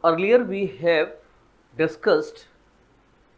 Earlier we have discussed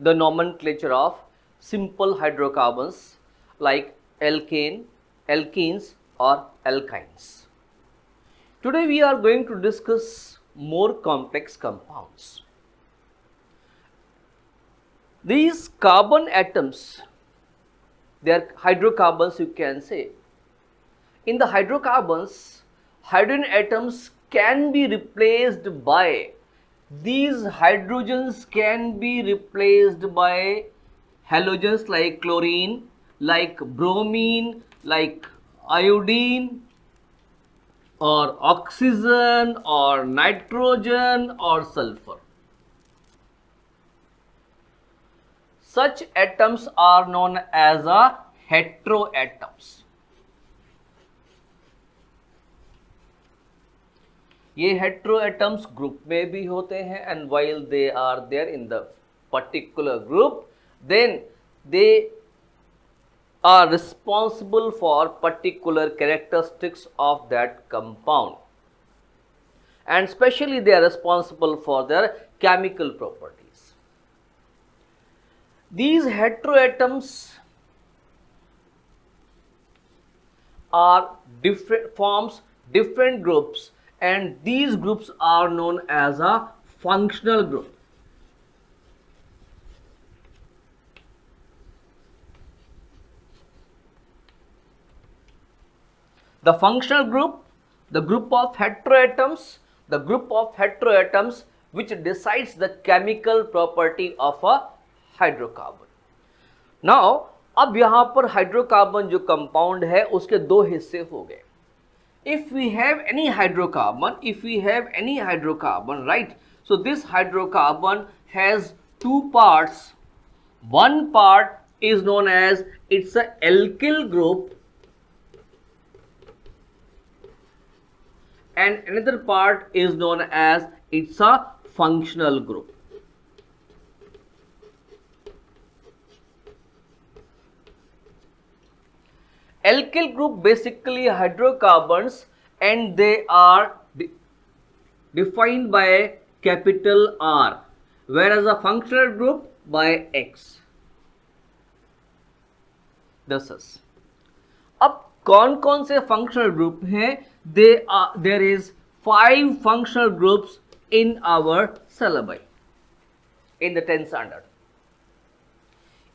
the nomenclature of simple hydrocarbons like alkane, alkenes or alkynes. Today we are going to discuss more complex compounds. These carbon atoms, they are hydrocarbons, you can say. In the hydrocarbons, hydrogen atoms can be replaced by, these hydrogens can be replaced by halogens like chlorine, like bromine, like iodine, or oxygen, or nitrogen, or sulfur. Such atoms are known as heteroatoms. ये heteroatoms group में भी होते हैं, and while they are there in the particular group, then they are responsible for particular characteristics of that compound, and especially they are responsible for their chemical properties. These heteroatoms are different forms, different groups, and these groups are known as a functional group. The functional group, the group of heteroatoms, which decides the chemical property of a hydrocarbon. Now, अब यहाँ पर hydrocarbon जो compound है उसके दो हिस्से हो गए. If we have any hydrocarbon, right? So this hydrocarbon has two parts. One part is known as it's a alkyl group, and another part is known as it's a functional group. Alkyl group basically hydrocarbons, and they are defined by capital R, whereas a functional group by X. This is. अब कौन कौन से functional group हैं? There is 5 functional groups in our syllabi in the 10th standard.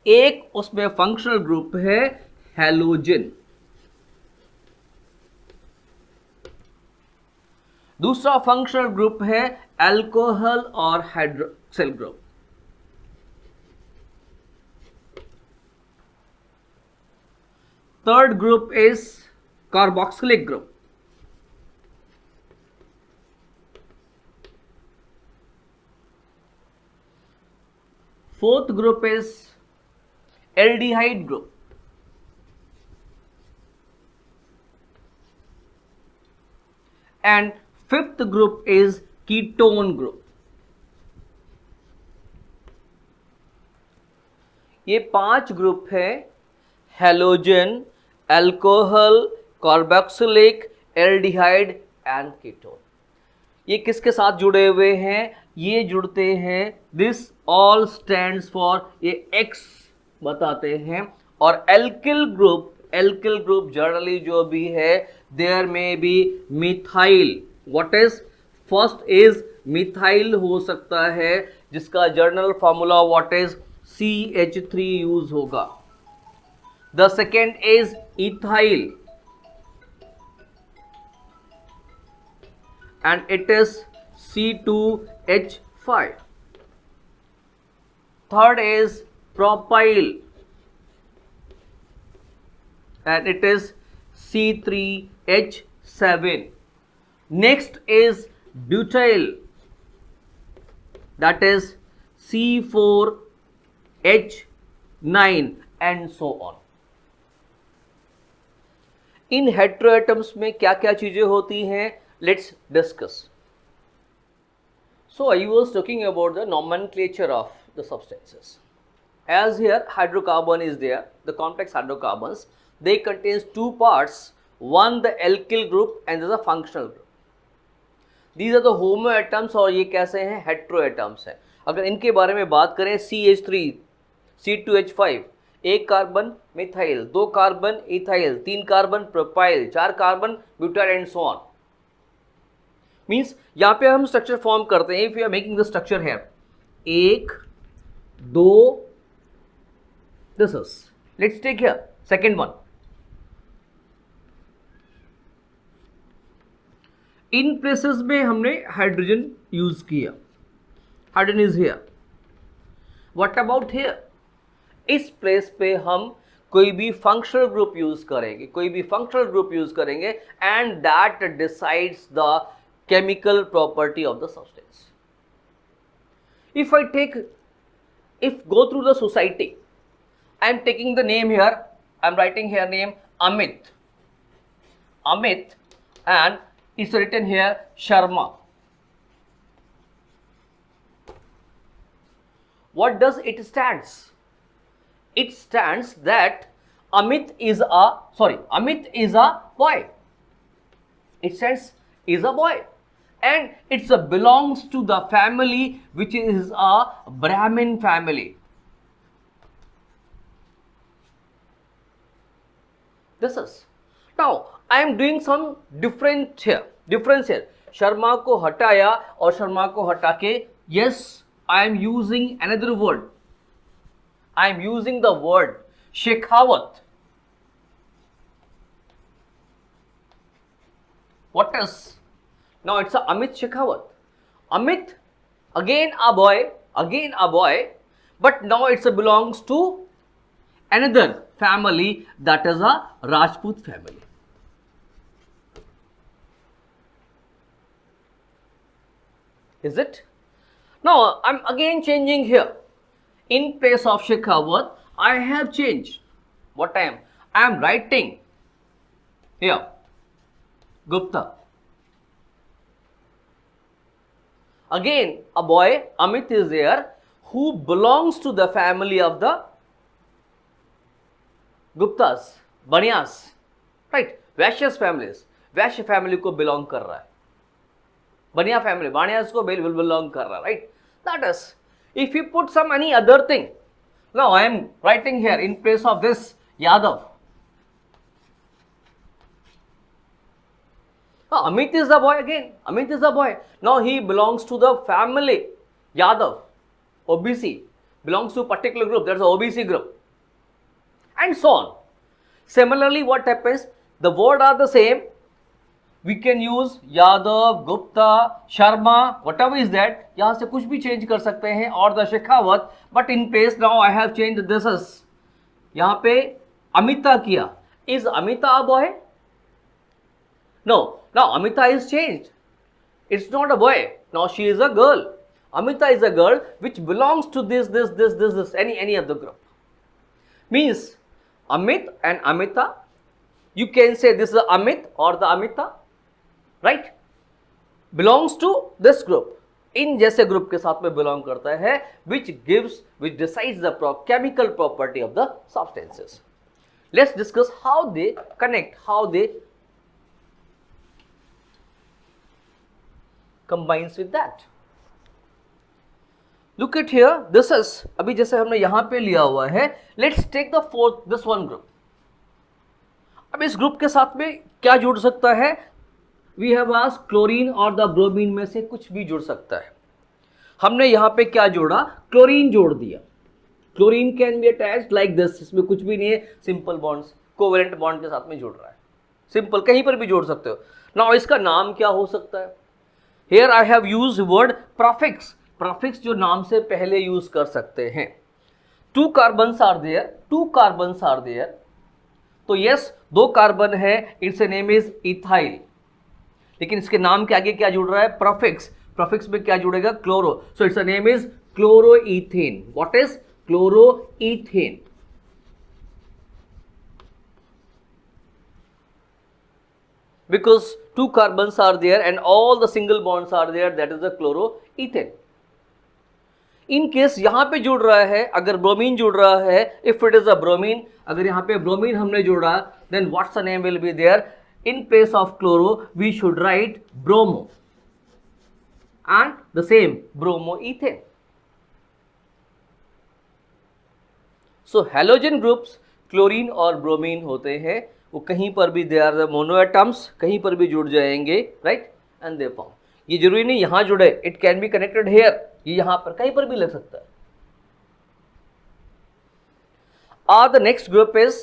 एक उसमें functional group है halogen, दूसरा functional group है अल्कोहल और hydroxyl group, third group is carboxylic group, fourth group is aldehyde group, and fifth group is ketone group. ये 5 group है halogen, alcohol, carboxylic, aldehyde and ketone. ये किसके साथ जुड़े हुए हैं? ये जुड़ते हैं, दिस ऑल स्टैंड्स फॉर, ये X बताते हैं. और एल्किल ग्रुप जनरली जो भी है, there may be methyl. What is first is methyl हो सकता है, जिसका general formula what is CH3 use होगा. The second is ethyl and it is C2H5. Third is propyl and it is C3H7. Next is butyl, that is C4H9 and so on. In heteroatoms में क्या क्या चीजें होती हैं, let's discuss. So I was talking about the nomenclature of the substances. As here hydrocarbon is there, the complex hydrocarbons, they contains two parts, one the alkyl group and the functional group. These are the homo atoms और ये कैसे हैं, hetero atoms हैं। अगर इनके बारे में बात करें, CH3 C2H5, एक carbon methyl, 2 carbon ethyl, 3 carbon propyl, 4 carbon butyl and so on. Means यहां पे हम स्ट्रक्चर फॉर्म करते हैं। If you are making the structure है 1 2, this is, let's take here second one. In places में हमने hydrogen use किया, hydrogen is here. What about here, इस प्लेस पे हम कोई भी फंक्शनल ग्रुप यूज करेंगे, कोई भी फंक्शनल ग्रुप यूज करेंगे, and that decides the chemical property of the substance. If I take, if go through the society, I am taking the name here, I am writing here name Amit, and it's written here Sharma. What does it stands? It stands that Amit is a boy. It stands is a boy, and it belongs to the family which is a Brahmin family. This is, now I am doing some difference here. Sharma को हटाया और शर्मा को हटा के, yes, I am using another word. I am using the word Shekhawat. What is? Now it's a Amit Shekhawat. Amit, again a boy, but now it belongs to another family, that is a Rajput family. Is it? Now I'm again changing here. In place of Shekhawat, I have changed. What I am writing here Gupta. Again a boy, Amit is there, who belongs to the family of the Guptas, Banyas, right? Vaishya's families, Vysya family को belong कर रहा है, बनिया family बाणियास को belong कर रहा है, right? That is, if you put some any other thing, now I am writing here in place of this Yadav. Amit is the boy again. Amit is the boy. Now he belongs to the family Yadav, OBC, belongs to a particular group, that's the OBC group, and so on. Similarly, what happens? The word are the same. We can use Yadav, Gupta, Sharma, whatever is that. यहाँ से कुछ भी change कर सकते हैं, और the Shekhawat. But in place now I have changed this as, यहाँ पे Amita किया. Is Amita a boy? No. Now Amita is changed. It's not a boy. Now she is a girl. Amita is a girl which belongs to this, any of the group. Means Amit and Amita, you can say this is Amit or the Amita, right? Belongs to this group. इन जैसे group के साथ में belong करता है, which decides the chemical property of the substances. Let's discuss how they connect, how they combines with that. Look at here, this is, अभी जैसे हमने यहाँ पे लिया हुआ है, let's take the fourth, this one group. अब इस ग्रुप के साथ में क्या जुड़ सकता है? We have asked क्लोरीन और द ब्रोमीन में से कुछ भी जुड़ सकता है। हमने यहाँ पे क्या जोड़ा? क्लोरीन जोड़ दिया। Chlorine can be attached like this, इसमें कुछ भी नहीं है, सिंपल बॉन्ड्स, कोवेलेंट बॉन्ड के साथ में जुड़ रहा है, सिंपल, कहीं पर भी जोड़ सकते हो। नाउ इसका नाम क्या हो सकता है? Here I have used word prefix. Prefix जो नाम से पहले यूज कर सकते हैं। 2 carbons are there, 2 carbons are there. तो yes, 2 कार्बन है, इट्स नेम इज इथाइल, लेकिन इसके नाम के आगे क्या जुड़ रहा है? प्रफिक्स। प्रफिक्स में क्या जुड़ेगा? Chloro. So it's name is क्लोरोईथेन। What is क्लोरोईथेन? Because 2 carbons are there and all the single bonds are there, that is the chloroethane. In case यहाँ पे जुड़ रहा है, अगर ब्रोमीन जुड़ रहा है, if it is a bromine, अगर यहाँ पे ब्रोमीन हमने जोड़ा, then what's the name will be there? In place of chloro we should write bromo. and the same bromoethane. So halogen groups chlorine और ब्रोमीन होते हैं, वो कहीं पर भी दे आर मोनो एटम्स, कहीं पर भी जुड़ जाएंगे, राइट, एंड दे फॉर्म. ये जरूरी नहीं यहां जुड़े, it can be connected here, ये यहां पर कहीं पर भी लग सकता है. The next group is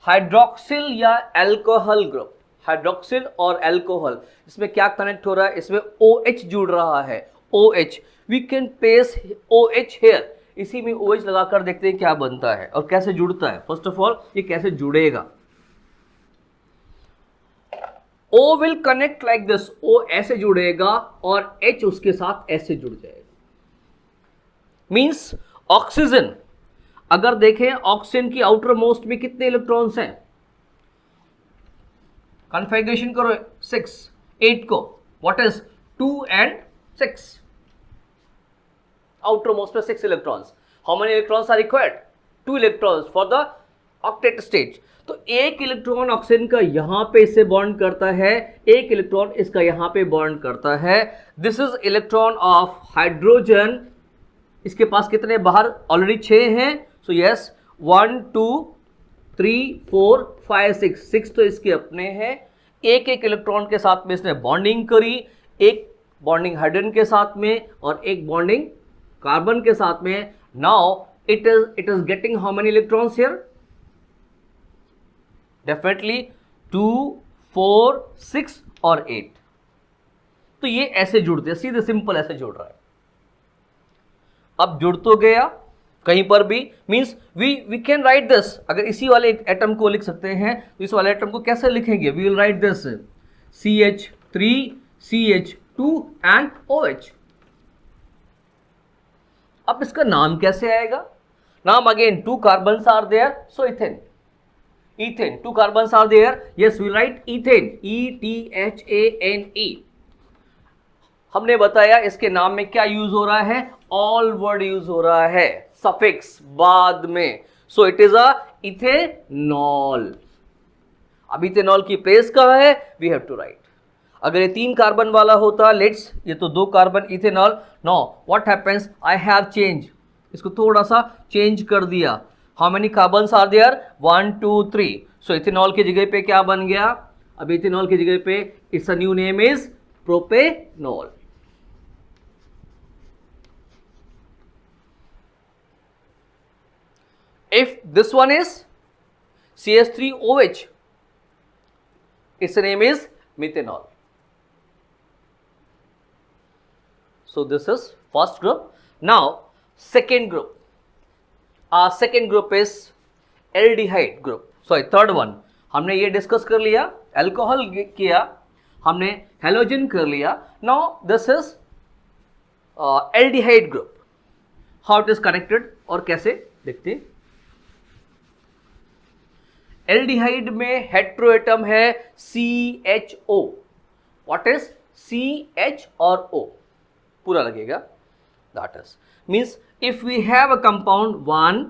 hydroxyl या अल्कोहल ग्रुप. हाइड्रोक्सिल और अल्कोहल, इसमें क्या कनेक्ट हो रहा है, इसमें OH जुड़ रहा है. OH, we can place OH here. इसी में OH लगाकर देखते हैं क्या बनता है और कैसे जुड़ता है. फर्स्ट ऑफ ऑल ये कैसे जुड़ेगा. O will connect like this, O ऐसे जुड़ेगा और H उसके साथ ऐसे जुड़ जाएगा. मींस ऑक्सीजन, अगर देखें ऑक्सीजन की आउटर मोस्ट में कितने इलेक्ट्रॉन्स हैं, कन्फिगरेशन करो 6 8 को, what is 2 and 6, outermost में 6 electrons. How many electrons are required, 2 electrons for the octet stage. तो एक इलेक्ट्रॉन ऑक्सीजन का यहां पे इससे बॉन्ड करता है, एक इलेक्ट्रॉन इसका यहां पे बॉन्ड करता है. This is electron of hydrogen. इसके पास कितने बाहर, ऑलरेडी 6 हैं. सो यस, 1 2 3 4 5 6 तो इसके अपने हैं. एक एक इलेक्ट्रॉन के साथ में इसने बॉन्डिंग करी, एक बॉन्डिंग हाइड्रोजन के साथ में और एक बॉन्डिंग कार्बन के साथ में. Now it is getting how many electrons here, definitely 2 4 6 और 8. तो ये ऐसे जुड़ते हैं, सीधे सिंपल ऐसे जुड़ रहा है. अब जुड़ तो गया कहीं पर भी, means we can write this. अगर इसी वाले एटम को लिख सकते हैं तो इस वाले एटम को कैसे लिखेंगे, we will write this CH3 CH2 and OH. अब इसका नाम कैसे आएगा, नाम again 2 carbons are there, so ethane. Ethane, 2 carbons are there, yes we write ethane, ETHANE. हमने बताया इसके नाम में क्या यूज हो रहा है, ऑल वर्ड यूज हो रहा है, सफिक्स बाद में. So it is a ethanol. अब इथेनॉल की प्लेस कहां है, वी हैव टू राइट. अगर ये 3 कार्बन वाला होता, लेट्स, ये तो 2 कार्बन ethanol. No what happens, I have change, इसको थोड़ा सा चेंज कर दिया. How many carbons are there, 1 2 3. So ethanol की जगह पे क्या बन गया, अब इथेनॉल की जगह पे it's a new name is propanol. If this one is CH3OH, its name is methanol. So this is first group. Now second group. Our second group is aldehyde group. Sorry, third one. हमने ये discuss कर लिया, alcohol किया, हमने halogen कर लिया. Now this is aldehyde group. How it is connected और कैसे देखते हैं. एल्डिहाइड में हेट्रोएटम है CHO. व्हाट इज CH और O, पूरा लगेगा. That is means if we have a compound 1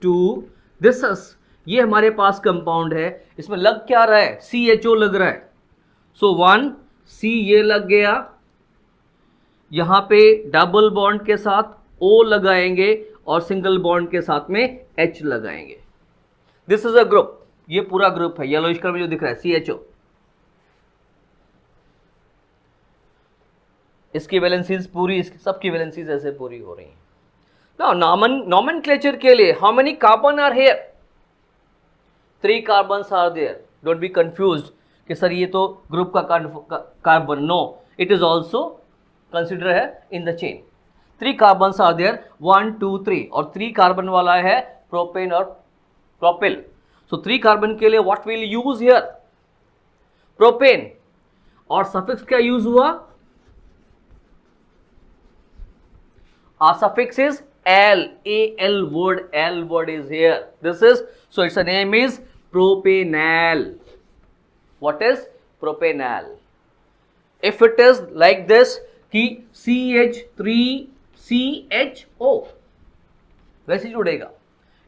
2, this is, ये हमारे पास कंपाउंड है, इसमें लग क्या रहा है, CHO लग रहा है. सो 1 C ये लग गया, यहां पे डबल बॉन्ड के साथ O लगाएंगे और सिंगल बॉन्ड के साथ में H लगाएंगे. This is a group. ये पूरा ग्रुप है, येलोइश कलर में जो दिख रहा है CHO. इसकी वैलेंसीज पूरी, इसकी सबकी वैलेंसीज ऐसे पूरी हो रही हैं. नाउ नॉमेनक्लेचर के लिए how many carbon are here, 3 carbons are there. Don't be confused कि सर ये तो ग्रुप का carbon, no, it is also consider है in the chain. 3 carbons are there, 1 2 3, और 3 कार्बन वाला है प्रोपेन और प्रोपिल. So 3 कार्बन के लिए what will use here, propane, और सफिक्स क्या यूज हुआ, our suffix is L, AL word, L word is here. This is, so its name is propanal. What is propanal? If it is like this कि CH3CHO, वैसे जुड़ेगा,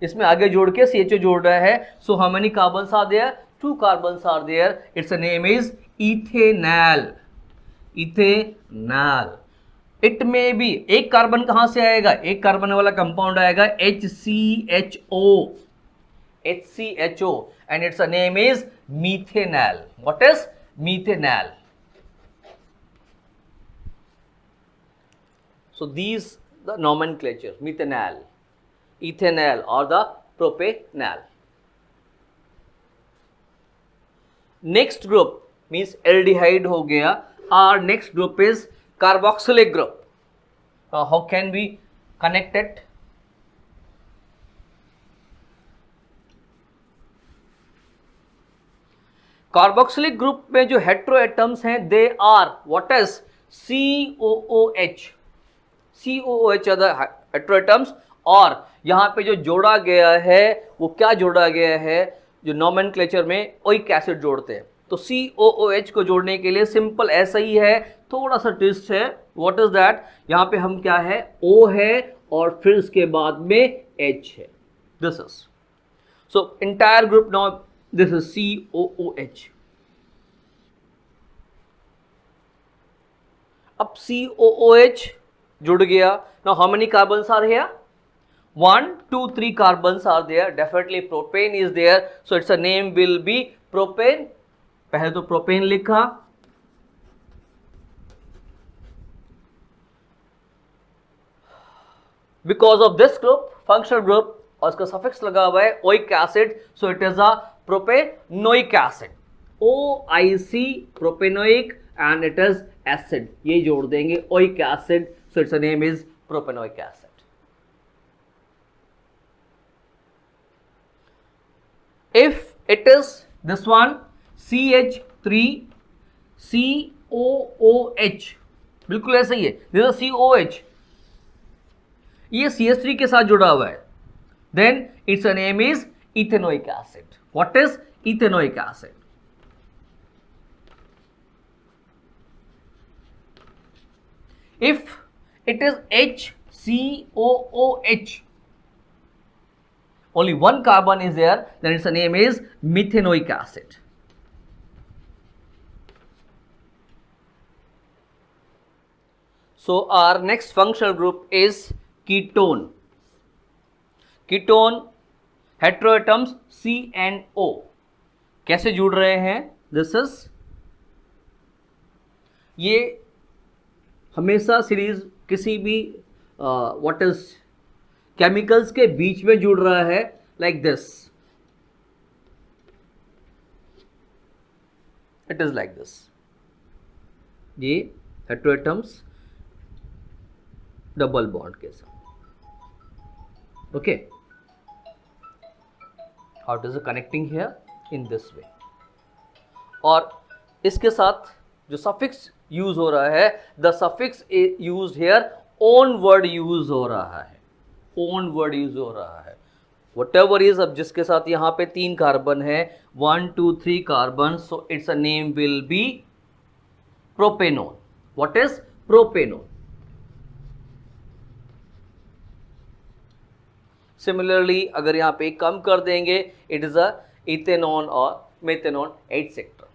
इसमें आगे जोड़ के CHO जोड़ रहा है. So how many carbons are there, 2 carbons are there, it's name is ethanol. Ethanol. It में भी एक कार्बन कहां से आएगा, एक कार्बन वाला कंपाउंड आएगा HCHO, HCHO, and its name is methanol. What is methanol? So these the nomenclature: methanol, ethanol, or the propanol. Next group means aldehyde हो गया. Our next group is carboxylic group. How can we connect it? Carboxylic group में जो hetero atoms हैं they are what is COOH, COOH are the hetero atoms, और यहां पे जो जोड़ा गया है वो क्या जोड़ा गया है, जो नोमेनक्लेचर में ओइक एसिड जोड़ते हैं. तो COOH को जोड़ने के लिए सिंपल ऐसा ही है, थोड़ा सा ट्विस्ट है. व्हाट इज दैट, यहां पे हम क्या है, O है और फिर उसके बाद में H है. This is so entire group now this is COOH. अब COOH जुड़ गया. Now how many carbons are here, 1 2 3 carbons are there. Definitely propane is there, so its a name will be propane. पहले तो propane लिखा, because of this group, functional group, और इसका suffix लगा हुआ है oic acid, so it is a propanoic acid. OIC propanoic and it is acid. ये जोड़ देंगे oic acid, so its a name is propanoic acid. If it is this one CH3 COOH, बिल्कुल ऐसा ही है, this is COH, ये CH3 के साथ जुड़ा हुआ है, then its name is ethanoic acid. What is ethanoic acid? If it is HCOOH, only one carbon is there, then its name is methanoic acid. So our next functional group is ketone. Ketone heteroatoms C and O कैसे जुड़ रहे हैं, this is, ये हमेशा series किसी भी what is chemicals के बीच में जुड़ रहा है, like this, it is like this. ये हेटेरोएटम्स डबल बॉन्ड के साथ. Okay, how it is connecting here in this way. और इसके साथ जो सफिक्स यूज हो रहा है, the suffix use here own word use हो रहा है, ओन वर्ड यूज हो रहा है. वट एवर इज, अब जिसके साथ यहाँ पे 3 कार्बन है, 1 2 3 carbon, so it's a name will B propanone. What is propanone? Similarly अगर यहाँ पे कम कर देंगे, इट इज अ इथेनॉन और मेथेनॉन एटसेट्रा.